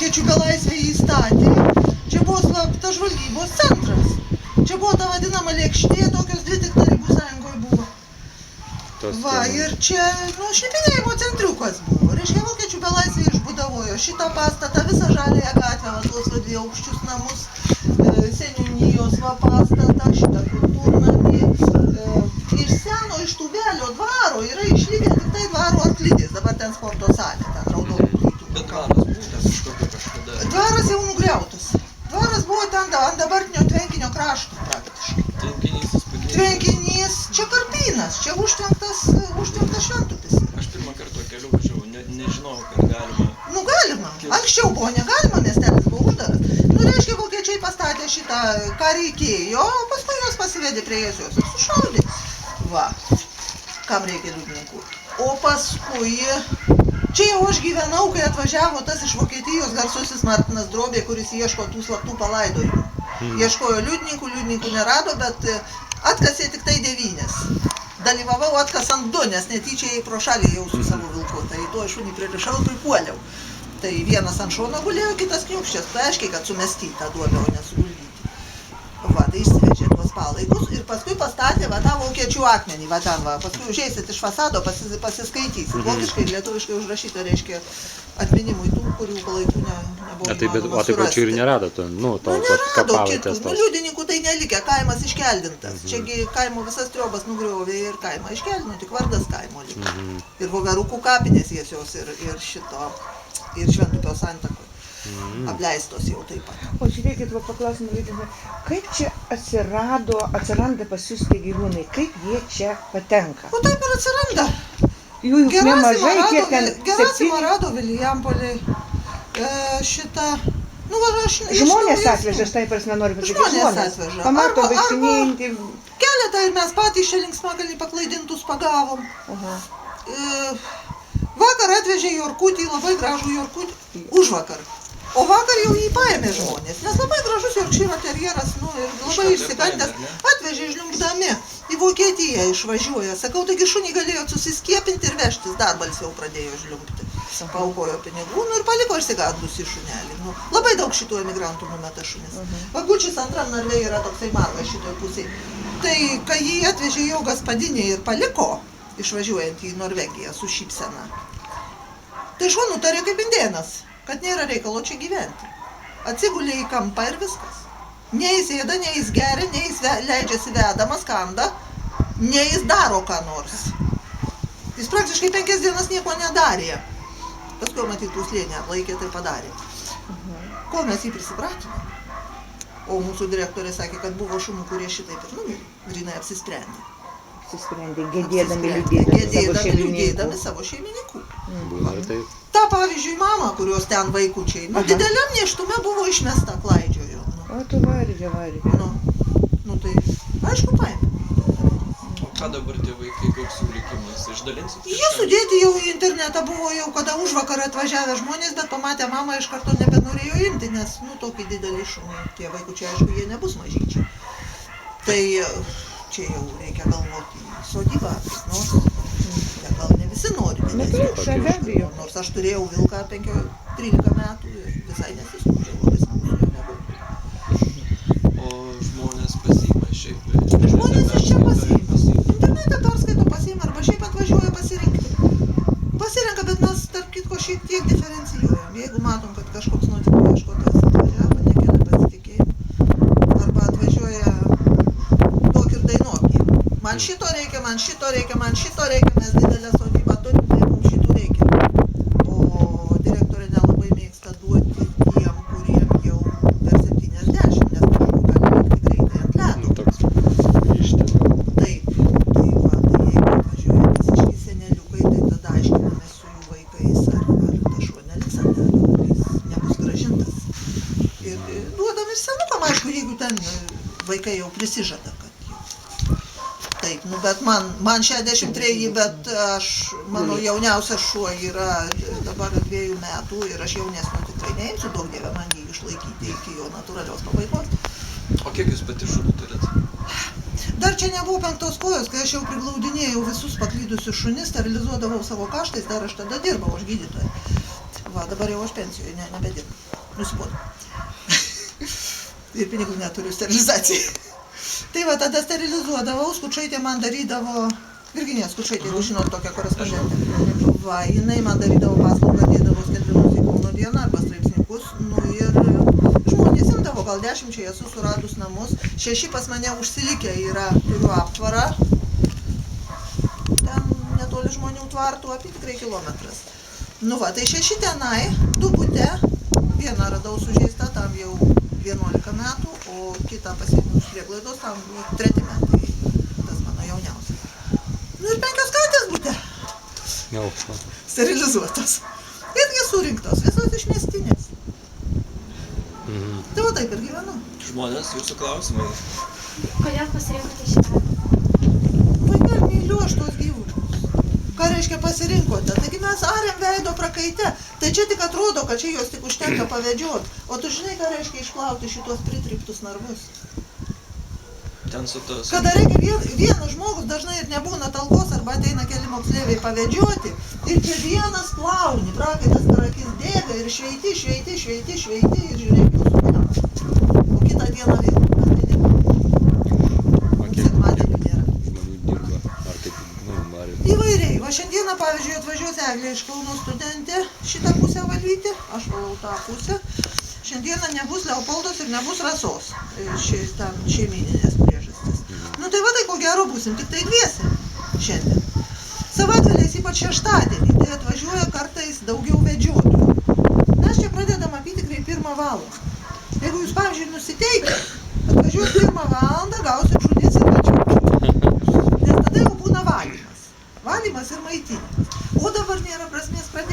vokiečių belaisvė jį statė, čia buvo slapta žvalgybos centras. Čia buvo ta vadinama lėkštė, tokios dvi tik Tarybų Sąjungoje buvo. Va, ir čia, šnipinėjimo centriukas buvo. Reiškia, vokiečių belaisvė išbudavojo šitą pastatą, visą Žaliąją gatvę, va, tuos dvieaukščius namus, seniūnijos va pastatą, šitą kultūrnamį. Iš seno, iš Tūbelio dvaro yra išlikę tik tai dvaro arklidės, dabar ten sporto salė, ten raudonų plytų. Bet dvaras būtent kažkada. Dvaras jau nugriautas. Dvaras buvo ten ant dabartinio tvenkinio krašto praktiškai. Tvenkinys įspūdingas. Tvenkinys, čia karpynas, čia užtvenktas šventupis. Aš pirmą kartą keliu važiavau, nežinojau, kad galima. Galima. Anksčiau buvo negalima, miestelis buvo uždaras. Reiškia, vokiečiai pastatė šitą, ką reikėjo, o paskui juos pasivedė prie jos ir sušaudė. Va, kam reikia liudininkų. O paskui, čia jau aš gyvenau, kai atvažiavo tas iš Vokietijos garsusis Martinas Drobė, kuris ieško tų slaptų palaidojimų. Ieškojo liudininkų nerado, bet atkasė tik tai 9. Dalyvavau atkasant 2, nes netyčia į pro šalį jau su savo vilku. Tai tuo šunį pririšau ir pripuoliau. Tai vienas ant šono gulėjo, kitas kniūkščias. Paaiškiai, kad sumesti tą duobę, o nesuguldyti. Va, tai išsivežė tuos palaikus ir paskui pastatė va tą vokiečių akmenį. Va ten va, paskui užeisit iš fasado, pasiskaitysit. Vokiškai ir lietuviškai užrašyta, reiškia atminimui tų, kurių palaikų nebuvo įmanoma surasti. O taip pačiu ir nerado to, kapavietės tos. Liudininkų tai nelikę, kaimas iškeldintas. Čiagi kaimo visas triobas nugriovė ir kaimą iškeldino, tik vardas kaimo liko. Ir voverukų kapinės jiesios ir šito, ir Šventupio santakoj. Apleistos jau taip pat. O žiūrėkit, va paklausim, kaip čia atsiranda pas jūs tie gyvūnai, kaip jie čia patenka? O taip ir atsiranda. Jų juk nemažai, kiek ten 7. Gerasimą rado Vilijampoliai šitą, Žmonės atveža, štai prasme noriu pasakyti. Žmonės atveža. Pamato vaikštinėjantį. Keletą ir mes patys čia linksmagalį paklaidintus pagavom. Vakar atvežė jorkutį, labai gražų jorkutį, užvakar. O vakar jau jį paėmė žmonės, nes labai gražus jorkšyro terjeras, ir labai išsigandęs, atvežė žliumbdami. Į Vokietiją išvažiuoja. Sakau, taigi šunį galėjo susiskiepinti ir vežtis, dar balsiau pradėjo žliumbti. Paukojo pinigų, ir paliko išsigandusi šunelį. Labai daug šitų emigrantų numeta šunis. Vagučius antram narve yra toksai margas šitoj pusėje. Tai, kai jį atvežė jo gaspadinė ir paliko, išvažiuojant į Norvegiją su šypsena, tai šuo nutarė kaip indėnas, kad nėra reikalo čia gyventi. Atsigulė į kampą ir viskas. Nei jis ėda, nei jis geria, nei jis leidžiasi vedamas, kanda, nei jis daro ką nors. Jis praktiškai 5 dienas nieko nedarė. Paskui matyt, slėnį atlaikė, tai padarė. Kol mes jį prisipratėme. O mūsų direktorė sakė, kad buvo šunų, kurie šitaip ir numirė, grynai apsisprendė. Apsisprendė, liūdėdami savo šeimininkų. Ta, pavyzdžiui, mama, kurios ten vaikučiai, dideliam nėštume buvo išmesta, klaidžiojo. O tu varė. Tai, aišku, paėmė. O ką dabar tie vaikai, koks jų likimas, išdalinsit? Jie sudėti jau į internetą buvo jau, kada užvakar atvažiavę žmonės, bet pamatę mamą iš karto nebenorėjo imti, nes, tokį didelį šunį, tie vaikučiai, aišku, jie nebus mažyčiai. Tai čia jau reikia galvoti į sodybą, gal ne visi nori, nors aš turėjau vilką 13 metų ir visai nesiskundžiau, labai smagu su juo nebuvo. O žmonės pasiima šiaip? Žmonės iš čia pasiima. Internete perskaito pasiima arba šiaip atvažiuoja pasirinkti. Pasirenka, bet mes tarp kitko šiek tiek diferencijuojam. Jeigu matom, kad kažkoks nuotiko ieškotojas atvažiavo, nekelia pasitikėjimą. Arba atvažiuoja duok ir dainuok jį. Man šito reikia, mes didelę sodybą turim, tai mums šitų reikia. O direktorė nelabai mėgsta duoti tiem, kuriem jau per 70, nes kažkur gali likti greitai ant ledo. Taip, tai jeigu atvažiuoja visiškai seneliukai, tai tada aiškinamės su jų vaikais, ar tas šuo neliks ant ledo, ar jis nebus grąžintas. Ir duodam ir senukam, aišku, jeigu ten vaikai jau prisižada, kad taip, bet man 63, bet mano jauniausias šuo yra dabar 2 metų ir aš jaunesnio tikrai neimsiu, daug dievė man jį išlaikyti iki jo natūralios pabaigos. O kiek jūs pati šunų turit? Dar čia nebuvo 5 kojos, kai aš jau priglaudinėjau visus paklydusius šunis, sterilizuodavau savo kaštais, dar aš tada dirbau, aš gydytoja. Va, dabar jau aš pensijoje, nebedirbu. Nusibodu. Ir pinigų neturiu sterilizacijai. Tai va, tada sterilizuodavau, Skučaitė man darydavo, Virginija Skučaitė, jeigu žinot tokią korespondentę. Va, jinai man darydavo paslaugą, dėdavo skelbimus į Kauno dieną arba straipsniukus. Nu ir žmonės imdavo, gal 10 esu suradus namus. 6 pas mane užsilikę yra, turiu aptvarą. Ten netoli žmonių tvartų, apytikrai kilometras. Nu va, tai 6 tenai, 2 bute. Vieną radau sužeistą, tam jau 11 metų, o kitą pasiėmiau iš prieglaidos, tam 3 metai, tas mano jauniausias. Nu ir 5 katės bute, Jau. sterilizuotos. Irgi surinktos, visos išmestinės. Mhm. Tai va taip ir gyvenu. Žmonės, jūsų klausimai. Kodėl pasirinkote šį darbą? Vaikel, myliu aš tos gyvūnus. Ką reiškia pasirinkote? Taigi mes arėm veido prakaite. Tai čia tik atrodo, kad čia jos tik užtenka pavedžiot. O tu žinai, ką reiškia išplauti šitos pritryptus narvus? Ten su tos. Kada reikia vienas žmogus, dažnai ir nebūna talkos arba ateina keli moksleiviai pavedžioti. Ir čia vienas plauni, prakaitas per akis dėga ir šveiti ir žiūrėk jūsų keliamas. O kitą dieną vėl. Sekmadienį nėra. Žmonių dirba. Ar kaip, ar... Įvairiai. Va šiandieną, pavyzdžiui, atvažiuos Eglė iš Kauno studentė šitą pusę valyti, aš valau tą pusę. Šiandieną nebus Leopoldos ir nebus Rasos. Ten šeimininės priežastis. Nu tai va, tai ko gero būsim tik tai dviese šiandien. Savaitgaliais, ypač šeštadienį, tai atvažiuoja kartais daugiau vedžiotojų. Mes čia pradedam apytikrai 1 valandą. Jeigu jūs, pavyzdžiui, nusiteikę, atvažiuos 1 valandą, gausit